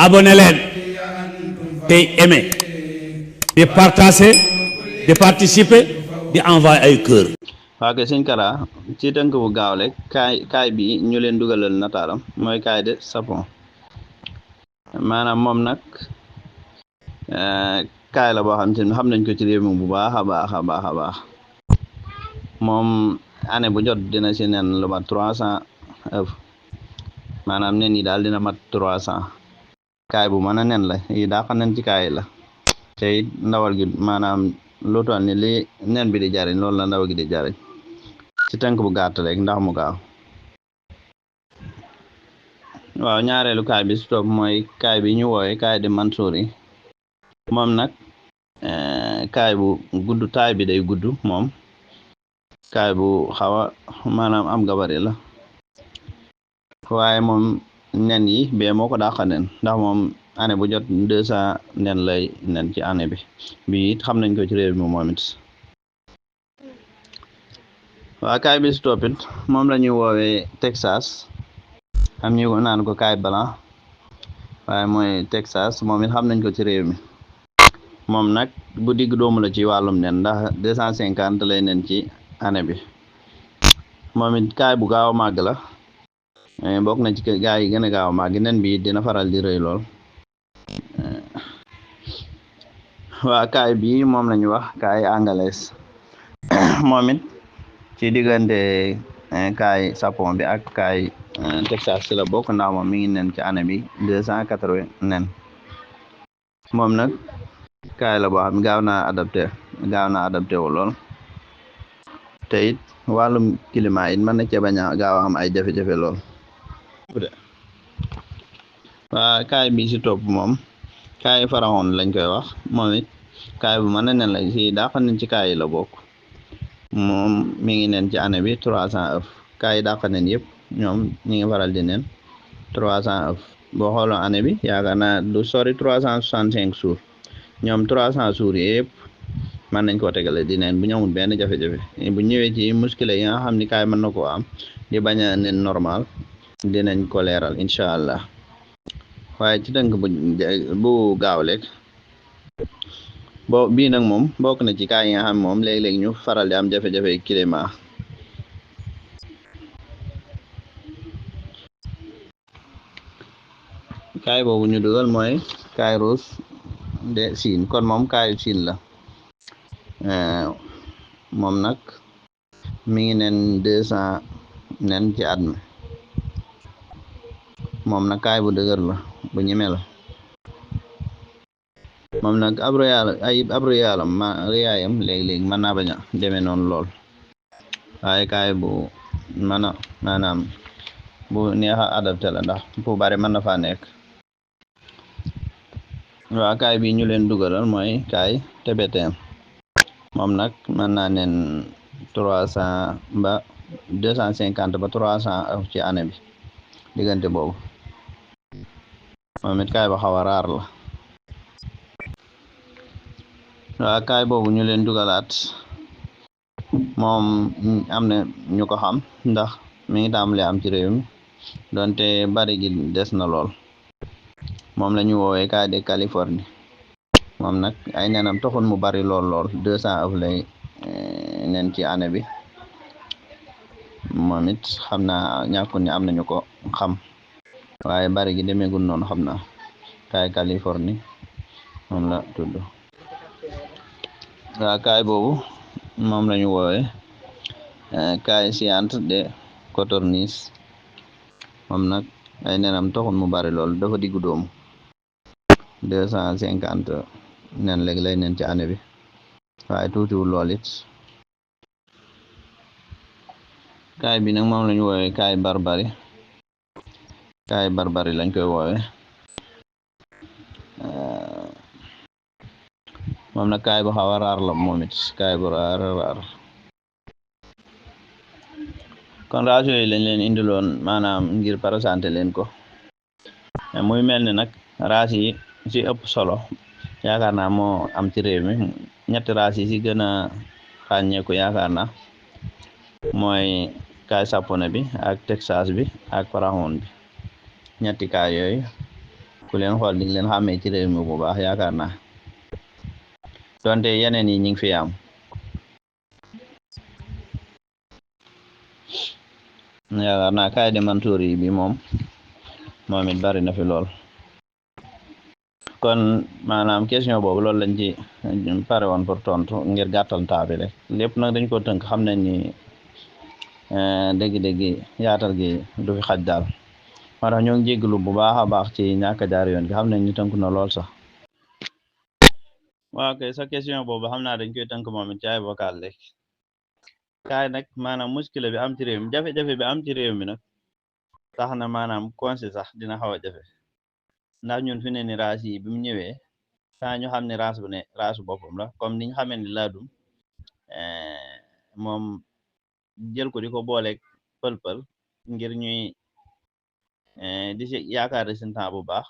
abonné leen tey aimé di partager di participer di envoyer ay cœur. waaw kay sëñ Kara ci tënk bu gaaw rek kaay bi ñu leen dugalal nataalam mooy kaay de sapon maanaam moom nag kaay la boo xam te ne xam nañ ko ci réew mi bu baax a baax a baax a baax moom année bu jot dina si nen lu mat 300 œuf maanaam nen yi daal dina mat 300 kaay bu mën a nen la yi daa xam nen ci kaay la te it ndawal gi maanaam lu toll ni li nen bi di jariñ loolu la ndaw gi di jariñ ci tënk bu gàtt rek ndax mu gaaw. waaw ñaareelu kaay bi si topp mooy kaay bi ñu woowe kaay de Mansour yi moom nag kaay bu gudd taay bi day gudd moom kaay bu xaw a maanaam am gabari la waaye moom nen yi bee moo ko dàqa nen ndax moom année bu jot 200 nen lay nen ci année bi it xam nañ ko ci réew mi moom it. waaw kaay bi si toppit moom la ñuy woowee Texas am ñu naan ko kaay blanc waaye mooy Texas moom it xam nañ ko ci réew mi moom nag bu digg doomu la ci wàllum nen ndax 250 lay nen ci année bi moom it kaay bu gaaw a màgg la bokk na ci gaay yi gën a gaaw a màgg nen bi dina faral di rëy lool. waa kaay bi moom la ñu wax kaay anglaise moom it ci diggante kaay sapon bi ak kaay Texas ci la bokk ndax moom mi ngi nen ci année bi 280 nen moom nag kaay la boo xam gaaw naa adapté wu lool te it wàllum climat it mën na cee bañ a gaaw a am ay jafe-jafe lool. waa kaay bi si topp moom kaay faraxoon lañ koy wax moom it kaay bu mën a nen la si daa xam ne ci kaay yi la bokk moom mi ngi nen ci année bi 300 œuf kaay yi daa xam ne yëpp ñoom ñi ngi faral di nen 300 œuf boo xooloon année bi yaakaar naa du sori 365 jours ñoom 300 jours yëpp mën nañ koo tegale di nen bu ñu amul benn jafe-jafe bu ñëwee ci muskile yi nga xam ni kaay mën na koo am di bañ a nen normal dinañ ko leeral incha allah waaye ci tënk bu gaaw lekk bii nag moom bokk na ci kaay yi nga xam moom léeg-léeg ñu faral di am jafe-jafe climat. kaay boobu ñu dugal mooy kaay rose de Chine kon moom kaayu Chine la moom nag mi ngi nen 200 nen ci at mi moom nag kaay bu dëgër la bu ñeme la moom nag ab royaalam riyaayam léegi-léegi mën naa bañ a demee noonu lool waaye kaay bu mën a maanaam bu neex a adapté la ndax bu bari mën na faa nekk. waaw kaay bi ñu leen dugalal mooy kaay TBTM moom nag mën naa nen 300 ba 250 ba 300 ci année bi diggante boobu moom it kaay ba xaw a raar la. waaw kaay boobu ñu leen dugalaat moom am na ñu ko xam ndax mi ngi tàmbalee am ci réew mi donte bari gi des na lool moom la ñu woowee kaay de Californie moom nag ay nenam taxul mu bari lool 200 œuf lay nen ci année bi moom it xam naa ñàkkul ni am nañu ko xam waaye bari gi demeegul noonu xam naa kaay Californie moom la tudd. waaw kaay boobu moom la ñu woowee kaay Chiante de Cottornies moom nag ay nenam taxul mu bari lool dafa diggu doomu 250 nen léegi lay nen ci année bi waaye tuutiwul lool it. kaay bi nag moom la ñu woowee kaay barbari lañ koy woowee moom nag kaay bu xaw a raar la moom it kaay bu raar kon race yooyu lañ leen indiloon maanaam ngir présenté leen ko muy mel ni nag race yi ci ëpp solo yaakaar naa moo am ci réew mi ñetti race yi ci gën a ràññeeku yaakaar naa mooy kaay sapone bi ak Texas bi ak faraxoon bi ñetti kaay yooyu ku leen xool di leen xàmmee ci réew mi bu baax yaakaar naa donte yeneen yi ñu ngi fi am yaakaar naa kaay de Mansour yi bi moom it bari na fi lool kon maanaam question boobu loolu lañ ci pare woon pour tontu ngir gàttal temps bi rek lépp nag dañ ko tënk xam nañ ni dégg-dégg yaatal gi du fi xaj daal moo tax ñoo ngi jégalu bu baax a baax ci ñàkk a jaar yoon gi xam nañ ni tënk na lool sax waaw kay sa question boobu xam naa dañ koy tënk moom it ci ay vocal rek kaay nag maanaam muskila bi am ci réew mi jafe-jafe bi am ci réew mi nag tax na maanaam conseil sax dina xaw a jafe ndax ñun fi ne ni race yi bi mu ñëwee saa ñu xam ne race bu ne race boppam la comme niñ xamee ni laadum moom jël ko di ko booleeg pël-pël ngir ñuy di si yaakaar résultat bu baax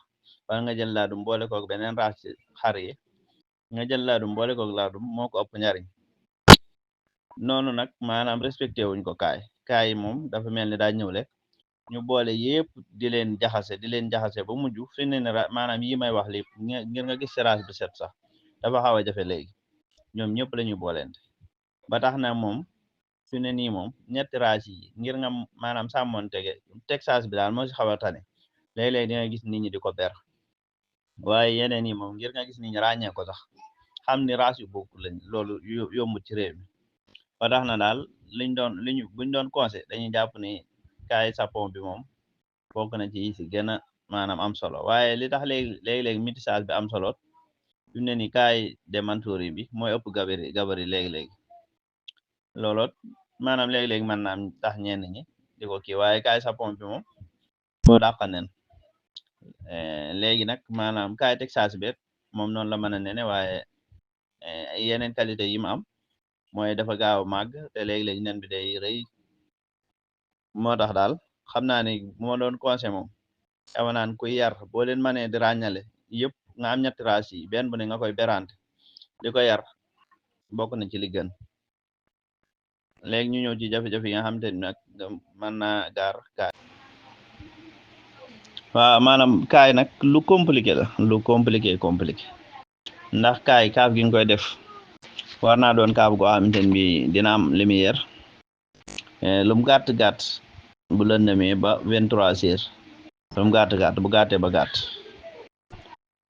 wala nga jël laadum boole koog beneen race ci xar yi nga jël laadum boole koog laadum moo ko ëpp njariñ noonu nag maanaam respecté wuñ ko kaay moom dafa mel ni daa ñëw rek ñu boole yépp di leen jaxase ba mujj fi ne ne maanaam yi may wax lépp ngir nga gis race bi set sax dafa xaw a jafe léegi ñoom ñëpp la ñuy boolente ba tax na moom fi ne nii moom ñetti race yi ngir nga maanaam sàmmoon Texas bi daal moo si xaw a tane léeg-léeg di nga gis nit ñi di ko ber waaye yeneen yi moom ngir nga gis nit ñi ràññee ko sax xam ni race yu bokku lañ loolu yombut ci réew mi ba tax na daal buñ doon conseil dañuy jàpp ni kaay sapon bi moom bokk na ci si gën a maanaam am solo waaye li tax léegi-léegi métissage bi am solo fi mu ne ni kaay de Mansour bi mooy ëpp gabari léegi-léegi looloot maanaam léegi-léegi mën naam tax ñenn ñi di ko kii waaye kaay sapon bi moom moo dàqa nen léegi nag maanaam kaay Texas bi moom noonu la mën a nene waaye yeneen qualité yi mu am mooy dafa gaaw a màgg te léegi-léegi nen bi day rëy moo tax daal xam naa ne moo doon conseil moom dama naan kuy yar boo leen mënee di ràññale yëpp nga am ñetti race yi benn bu ne nga koy berante di ko yar bokk na ci li gën léegi ñu ñëw ci jafe-jafe yi nga xam te ni nag mën naa gaar kaay waaw maanaam kaay nag lu compliqué la lu compliqué ndax kaaf gi nga koy def war naa doon kaaf goo xamante ne bi dina am lumière lu mu gàtt bu lëndëmee ba 23 heures lu mu gàtt bu gàttee ba gàtt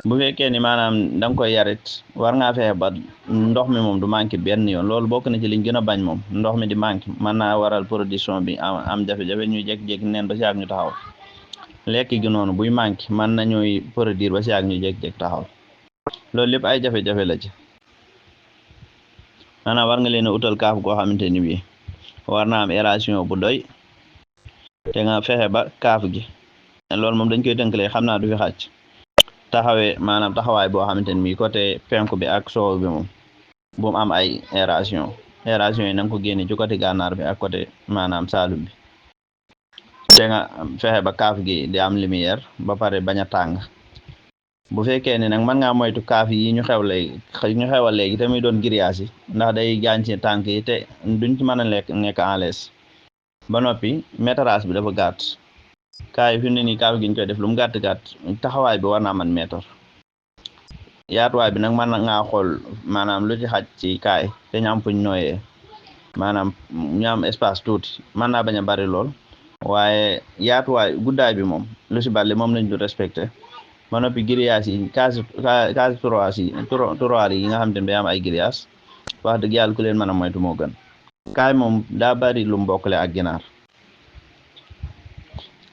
bu fekkee ni maanaam da nga koy yarit war ngaa fexe ba ndox mi moom du manqué benn yoon loolu bokk na ci liñ gën a bañ moom ndox mi di manqué mën naa waral production bi am jafe-jafe ñuy jékki-jékki neen ba si ak ñu taxaw lekk gi noonu buy manqué mën nañuy produire ba si ak ñu jékki-jékki taxaw loolu lépp ay jafe-jafe la ci maanaam war nga leen a utal kaaf goo xamante ni bii war na am aération bu doy te nga fexe ba kaaf gi loolu moom dañ koy tënkalee xam naa du fi xàcc maanaam taxawaay boo xamante ni bii côté penku bi ak soow bi moom bu mu am ay aération yi na nga ko génne ci côté gànnaar bi ak côté maanaam saalum bi te nga fexe ba kaaf gi di am lumière ba pare bañ a tàng bu fekkee ne nag mën ngaa moytu kaaf yi ñu xewal léegi te muy doon grillage yi ndax day gaañ ci tànk yi te duñ ci mën a nekk en l'aise ba noppi métrage bi dafa gàtt kaay fi mu ne nii kaaf gi ñu koy def lu mu gàtt taxawaay bi war naa man mètre yaatuwaay bi nag mën ngaa xool maanaam lu ci xaj ci kaay te ñu am fuñ nooyee maanaam ñu am espace tuuti mën naa bañ a bari lool waaye yaatuwaay guddaay bi moom lu si bari moom lañ du respecté ba noppi grillage yi case tiroir yi nga xam te ne day am ay grillage wax dëgg yàlla ku leen mën a moytu moo gën kaay moom daa bari lu mbokkale ak ginaar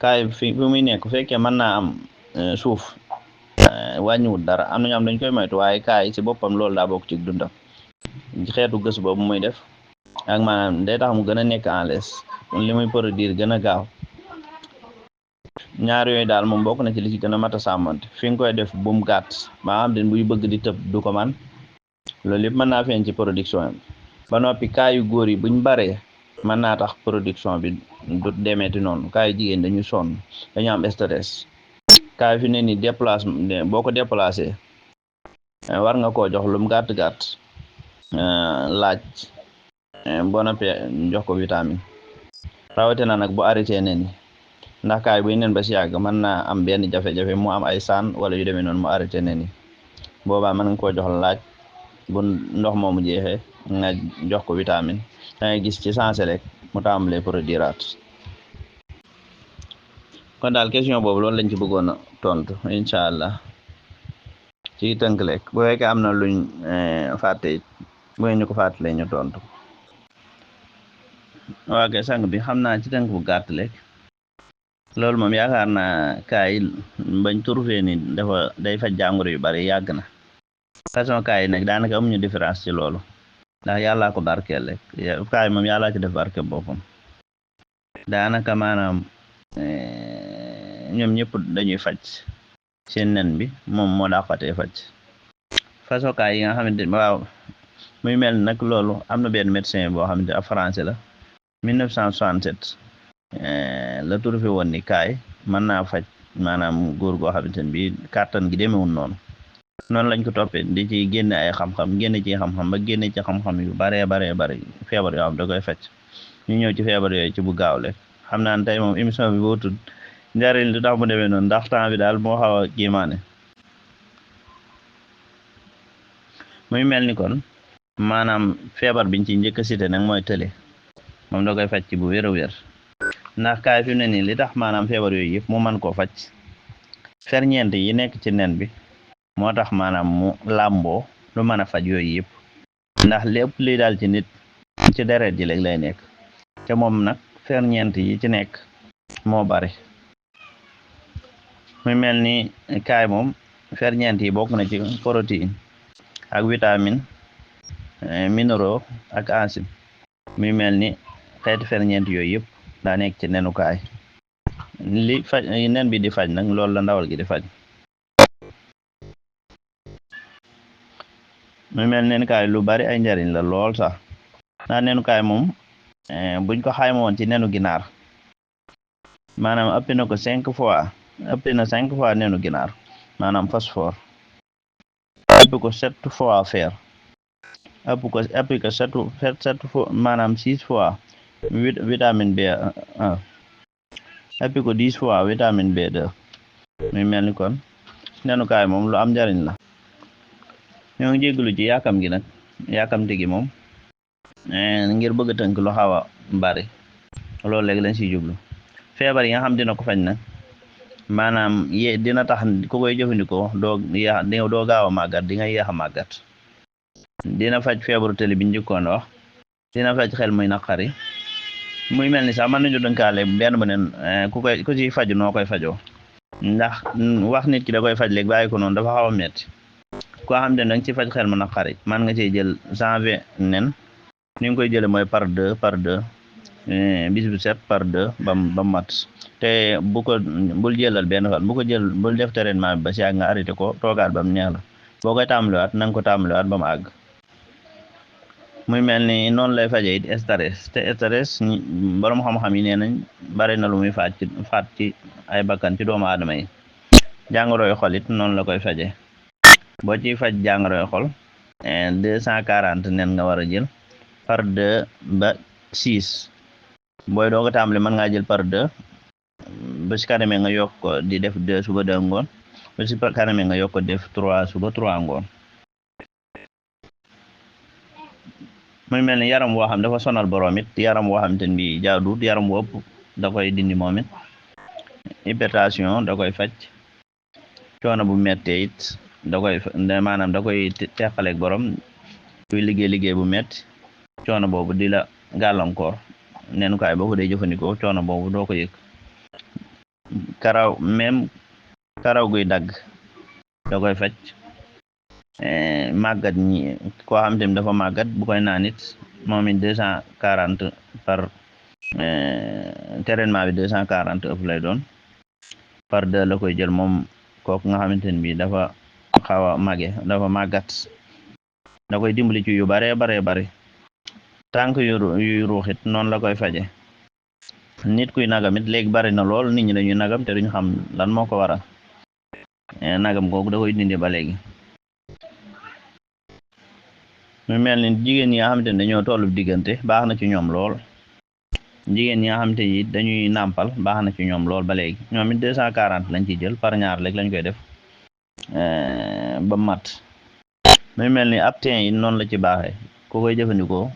kaay fi muy nekk fekkee mën naa am suuf wàññiwul dara am na ñoo xam dañ koy moytu waaye kaay ci boppam loolu daa bokk ci dundam xeetu gës boobu muy def ak maanaam day tax mu gën a nekk en l'aise li muy produire gën a gaaw ñaar yooyu daal moom bokk na ci li ci gën a mat a sàmmante fi nga koy def bu mu gàtt ba xam te buy bëgg di tëb du ko man loolu lépp mën naa feeñ ci production bi ba noppi kaayu góor yi buñ baree mën naa tax production bi du demeeti noonu kaayu jigéen dañu sonn dañu am stress kaay fi ne ni boo ko déplacé war nga koo jox lu mu gàtt laaj boo noppee jox ko vitamine rawatina nag bu arrêté nen ndax kaay buy nen ba si yàgg mën naa am benn jafe-jafe mu am ay saan wala yu demee noonu mu arrêté nen yi boobaa mën nga koo jox laaj bu ndox moomu jeexee nga jox ko vitamine da ngay gis ci sensé rek mu tàmbalee produiraat kon daal question boobu loolu lañ ci bëggoon a tontu incha allah ci tënk lekk bu fekkee am na luñ fàtte it bu ñu ko fàttalee ñu tontu waa kay sang bi xam naa ci tënk bu gàtt lekk loolu moom yaakaar naa kaay bañ trouvé ni dafa day faj jàngoro yu bari yàgg na façon kaay nag daanaka amuñu différence ci loolu ndax yàllaa ko barkeel rek kaay moom yàllaa ci def barke boppam daanaka maanaam ñoom ñëpp dañuy faj seen nen bi moom moo dàqatee faj façon kaay yi nga xamante waaw muy mel nag loolu am na benn médecin boo xamante ab français la 1967 la trouvé woon ni kaay mën naa faj maanaam góor goo xamante ne bi kàttan gi demewul noonu lañ ko toppee di ci génne ay xam-xam génne ci xam-xam ba génne ci xam-xam yu baree bari feebar yoo xam da koy faj ñu ñëw ci feebar yooyu ci bu gaaw le xam naa ne tey moom émission bi boo tudd njariñ lu tax mu demee noonu ndax temps bi daal moo xaw a kiimaane muy mel ni kon maanaam feebar biñ ci njëkk a cité nag mooy tële moom da koy faj ci bu wér a wér ndax kaay fi mu ne nii li tax maanaam feebar yooyu yëpp mu mën koo faj ferñeent yi nekk ci nen bi moo tax maanaam mu làmboo lu mën a faj yooyu yëpp ndax lépp li daal ci nit ci deret ji léegi lay nekk te moom nag ferñeent yi ci nekk moo bari muy mel ni kaay moom ferñeent yi bokk na ci protéine ak vitamine minéraux ak acide muy mel ni xeeti ferñeent yooyu yëpp daa nekk ci nenu kaay li faj nen bi di faj nag loolu la ndawal gi di faj muy mel neen kaay lu bari ay njariñ la lool sax ndax nenu kaay moom buñ ko xayma woon ci nenu ginaar maanaam ëpp na ko 5 fois nenu ginaar maanaam phosphore ëpp ko 7 fois fer ëpp ko 7 fois maanaam 6 fois vitamine B1 ëpp ko 10 fois vitamine B2 muy mel ni kon nenu kaay moom lu am njariñ la ñoo ngi jégalu ci yaakam gi nag yaakamte gi moom ngir bëgg a tënk lu xaw a bari loolu léegi lañ siy jublu feebar yi nga xam dina ko faj nag maanaam dina tax ku koy jëfandikoo doo gaaw a màggat di nga yéex a màggat dina faj feebaru tëli bi njëkkoon wax dina faj xel muy naqari muy mel ni sax mën nañu dënkaale benn bu neen ku ci faju noo koy fajoo ndax wax nit ki da koy faj léegi bàyyi ko noonu dafa xaw a metti koo xam ne danga ci faj xel mu naqari man nga ciy jël 120 nen ni nga koy jële mooy par deux bis bu set par deux ba mat te bul jëlal benn fan bul def traitement bi ba si yàgg nga arrêté ko toogaat ba mu neex la boo koy tàmbaliwaat na nga ko tàmbaliwaat ba mu àgg muy mel ni noonu lay faje it stress te stress borom xam-xam yi nee nañ bari na lu muy faat ci ay bakkan ci doomu aadama yi jàngoroy xol it noonu la koy faje boo ciy faj jàngoroy xol 240 nen nga war a jël par 2 ba 6 booy doo ko tàmbali mën ngaa jël par 2 ba si kanamee nga yokk ko di def 2 suba 2 ngoon ba si kanamee nga yokk ko def 3 suba 3 ngoon muy mel ni yaram woo xam dafa sonal borom it yaram woo xam te ni bi jaadut yaram wu ëpp da koy dindi moom it hypertension da koy faj coono bu mettee it da koy teqaleeg borom kuy liggéey bu metti coono boobu di la gàllankoor nenu kaay boo ko dee jëfandikoo coono boobu doo ko yëg karaw guy dagg da koy faj màggat ñi koo xam te dafa màggat bu koy naan it moom it 240 par traitement bi 240 ëpp lay doon par 2 la koy jël moom kooku nga xamante ne bi dafa xaw a dafa màggat da koy dimbali ci yu bare tànk yu ruuxit noonu la koy faje nit kuy nagam it léegi bari na lool nit ñi dañuy nagam te duñu xam lan moo ko waral nagam googu da koy dindi ba léegi mu mel ni jigéen ñi nga xamante ne dañoo tollu diggante baax na ci ñoom lool jigéen ñi nga xam te ni dañuy nàmpal baax na ci ñoom lool ba léegi ñoom it 240 lañ ciy jël par ñaar léegi lañ koy def ba mat muy mel ni ab teen yi noonu la ci baaxee ku koy jëfandikoo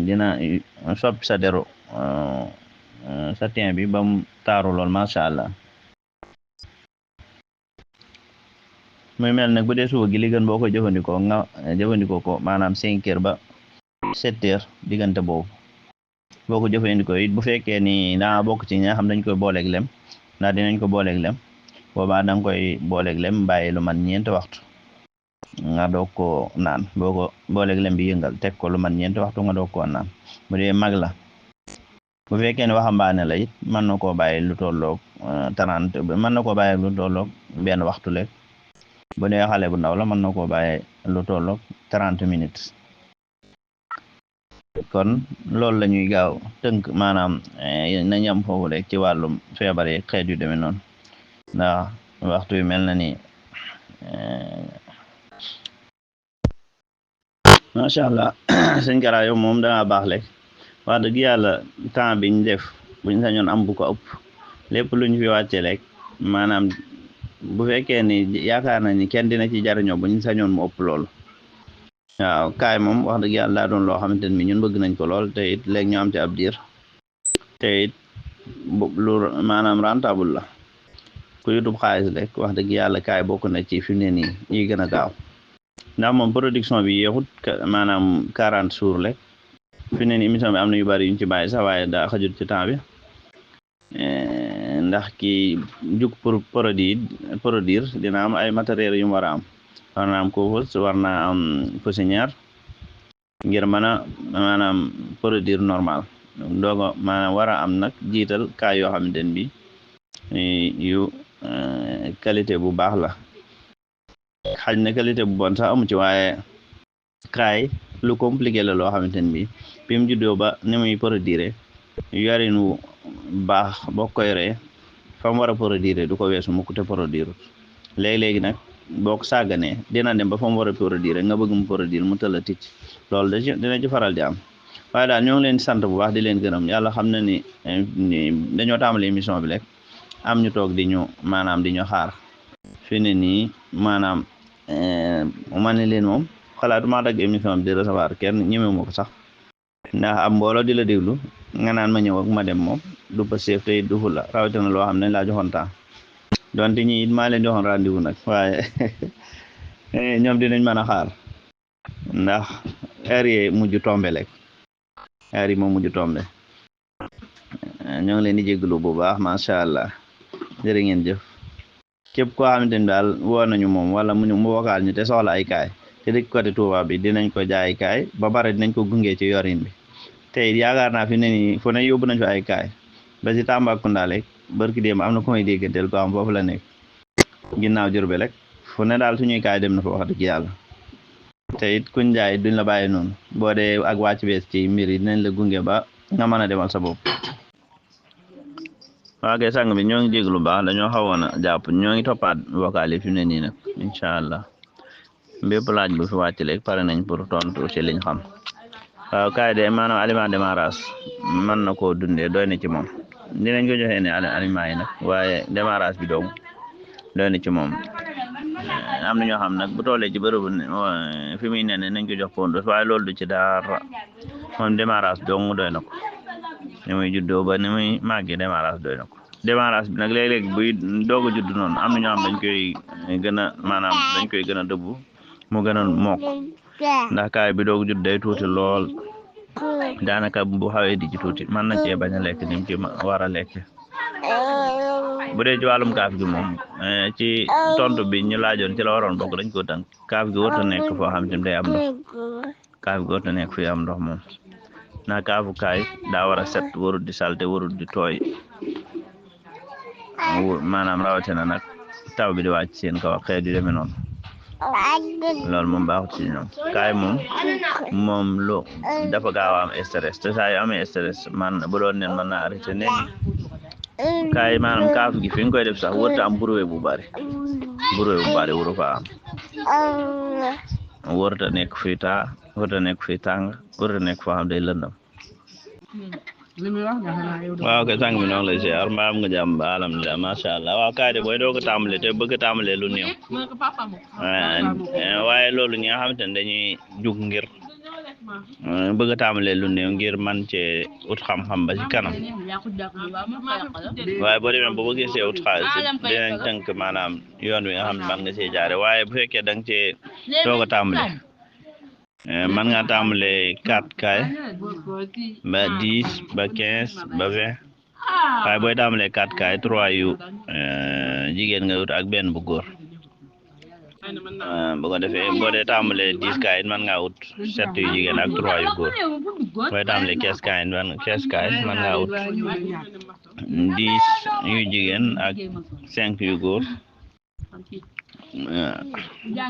dina soppi sa deru sa teen bi ba mu taaru lool macha allah muy mel nag bu dee suba gi li gën boo koy jëfandikoo nga jëfandikoo ko maanaam 5 heures ba 7 heures diggante boobu boo ko jëfandikoo it bu fekkee ni daa bokk ci ñi nga xam dañ koy booleeg lem ndax dinañ ko booleeg lem boobaa da nga koy booleeg lem bàyyi lu man 4 waxtu nga doog koo naan boo ko booleeg lem bi yëngal teg ko lu man 4 waxtu nga doog koo naan bu dee mag la bu fekkee ne waxambaane la it mën na koo bàyyi lu tolloog 30 mën na koo bàyyi lu tolloog benn waxtu lekk bu dee xale bu ndaw la mën na koo bàyyi lu tolloog 30 minutes kon loolu la ñuy gaaw tënk maanaam nañ am foofu rek ci wàllum feebar yi xeet yu demee noonu ndax waxtu yu mel na ni macha allah sëñ Kara yow moom danga baax rek wax dëgg yàlla temps biñ def buñ sañoon am bu ko ëpp lépp luñ fi wàcce rek maanaam bu fekkee ni yaakaar na ni kenn dina ci jariñoo buñ sañoon mu ëpp loolu waaw kaay moom wax dëgg yàlla daa doon loo xamante ne ñun bëgg nañ ko lool te it léegi ñu am ci ab diir te it lu maanaam rentable la ku yutub xaalis rek wax dëgg yàlla kaay bokk na ci fi mu ne nii yi gën a gaaw ndax moom production bi yeexut maanaam 40 jours rek fi mu ne nii émission bi am na yu bari yuñ ci bàyyi sax waaye daa xajut ci temps bi ndax kii jug pour produire dina am ay matériels yu mu war a am war naa am couvreuse war naa am poussinière ngir mën a maanaam produire normal dooga maanaam war a am nag jiital kaay yoo xamante ne bi yu qualité bu baax la xaj na qualité bu bon sax amu ci waaye kaay lu compliqué la loo xamante ne bi bi mu juddoo ba ni muy produire yorin wu baax boo koy ree fa mu war a produire du ko weesu mukk te produire léegi-léegi nag boo ko sàgganee dina dem ba fa mu war a produire nga bëgg mu produire mu tëla ticc loolu dina ci faral di am waaye daal ñoo ngi leen sant bu baax di leen gërëm yàlla xam na ni dañoo tàmbali émission bi rek am ñu toog di ñu maanaam di ñu xaar fi ne nii maanaam ma ne leen moom xalaatuma dagg émission bi di recevoir kenn ñemewu ma ko sax ndax am mbooloo di la déglu nga naan ma ñëw ak ma dem moom du pa chef te du la rawatina loo xam ne laa joxoon temps donte ñi it maa leen joxoon rendez-vous nag waaye ñoom dinañ mën a xaar ndax heure yi mujj tombe rek heure yi moom mujj tombe ñoo ngi leen di jégalu bu baax macha allah jërë ngeen jëf képp koo xamante ni daal woo nañu moom wala mu vocal ñu te soxla ay kaay te dëkk côté Touba bi dinañ ko jaay kaay ba pare dinañ ko gunge ci yorin bi te yaakaar naa fi ne nii fu ne yóbbu nañ fa ay kaay ba si Tambacounda rek barki démb am na ko may dégganteel ko am foofu la nekk ginnaaw Jurbel rek fu ne daal suñuy kaay dem na fa wax dëgg yàlla te it kuñ jaay duñ la bàyyi noonu boo dee ak wàcc bees ci mbir yi dinañ la gunge ba nga mën a demal sa bopp. waa kay sang bi ñoo ngi jéglu baax dañoo xawoon a jàpp ñoo ngi toppaat vocal yi fi mu ne nii nag incha allah bépp laaj bu fi wàcc léegi pare nañ pour tontu ci liñ xam waaw kaay de maanaam aliment démarrage mën na koo dundee doy na ci moom dinañ ko joxee ne aliment yi nag waaye démarrage bi dong doy na ci moom am na ñoo xam nag bu tollee ci bërëbu fi muy ne nañ ko jox pondos waaye loolu du ci dara moom démarrage dong doy na ko ni muy juddoo ba ni muy màggee démarrage doy na ko démarrage bi nag léeg-léeg buy doog a judd noonu am na ñoo xam dañ koy gën a maanaam dañ koy gën a dëbbu mu gën a mokk ndax kaay bi doog judd day tuuti lool daanaka bu xawee di ci tuuti mën na cee bañ a lekk ni mu ci war a lekk bu dee ci wàllum kaaf gi moom ci tontu bi ñu laajoon ci la waroon bokk dañ ko tënk kaaf gi warut a nekk foo xam ne day am ndox kaaf gi warut a nekk fii am ndox moom ndax kaafu kaay daa war a set warut di salte warut di tooy maanaam rawatina nag taw bi di wàcc seen kaw ak xeet yu demee noonu loolu moom baaxut ci ñoom kaay moom lu dafa gaaw a am stress te saa yu amee stress man bu doon nen mën naa arrêté nen kaay maanaam kaaf gi fi nga koy def sax warut am bruit bu bari waru fa am warut a nekk fii taa warut a nekk fii tàng warut a nekk foo xam day lëndam waaw kay sang bi noonu lay ziar mbaa am nga jàmm ba alhamdulilah macha allah waaw kaay de booy doo ko tàmbale te bëgg a tàmbale lu néew waaye loolu ñi nga xamante ne dañuy jug ngir bëgg a tàmbale lu néew ngir man cee ut xam-xam ba ci kanam waaye boo demee ba bëggee see ut xaalis dinañ tënk maanaam yoon wi nga xam ne man nga see jaare waaye bu fekkee da nga cee doog a tàmbale man nga tàmbale 4 kaay ba 10 ba 15 ba 20 waaye booy tàmbale 4 kaay 3 yu jigéen nga ut ak benn bu góor bu ko defee boo dee tàmbale 10 kaay man ngaa ut 7 yu jigéen ak 3 yu góor booy tàmbale 15 kaay man ngaa ut 10 yu jigéen ak 5 yu góor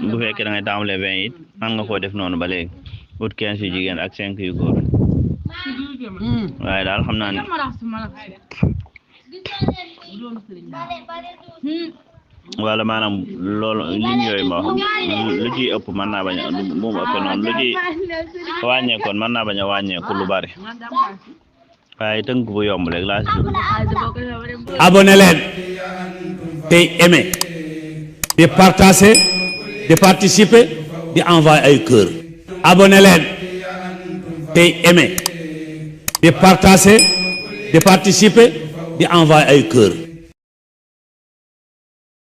bu fekkee da ngay tàmbale 20 it man nga koo def noonu ba léegi ut 15 yu jigéen ak 5 yu góor waaye daal xam naa ne wala maanaam loolu lim yooyu ma wax lu ci ëpp mën naa bañ a bu mu ëpp noonu lu ci wàññeekoon mën naa bañ a wàññeeku lu bari waaye tënk bu yomb rek laa si dugg. abonné leen tey aimé di partager di participer di envoyer ay cœur abonné leen tey aimé di partager di participer di envoyer ay cœur